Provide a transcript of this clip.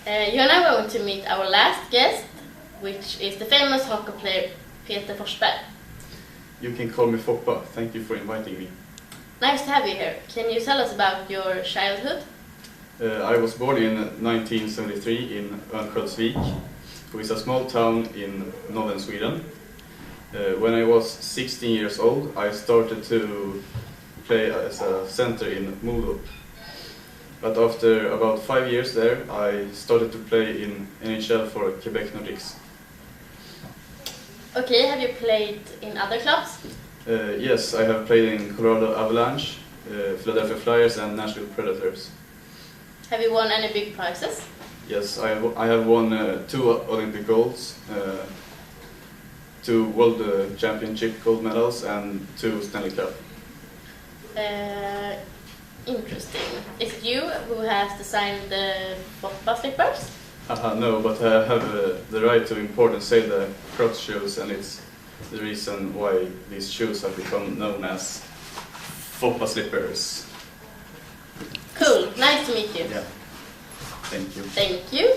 You are now going to meet our last guest, which is the famous hockey player Peter Forsberg. You can call me Foppa. Thank you for inviting me. Nice to have you here. Can you tell us about your childhood? I was born in 1973 in Örnsköldsvik, which is a small town in northern Sweden. When I was 16 years old, I started to play as a center in Modo. But after about 5 years there, I started to play in NHL for Quebec Nordiques. Okay, have you played in other clubs? Yes, I have played in Colorado Avalanche, Philadelphia Flyers and Nashville Predators. Have you won any big prizes? Yes, I have won 2 Olympic golds, 2 World Championship gold medals and 2 Stanley Cup. Interesting. Is it you who has designed the Foppa slippers? No, but I have the right to import and sell the Crocs shoes, and it's the reason why these shoes have become known as Foppa slippers. Cool, nice to meet you. Yeah, thank you. Thank you.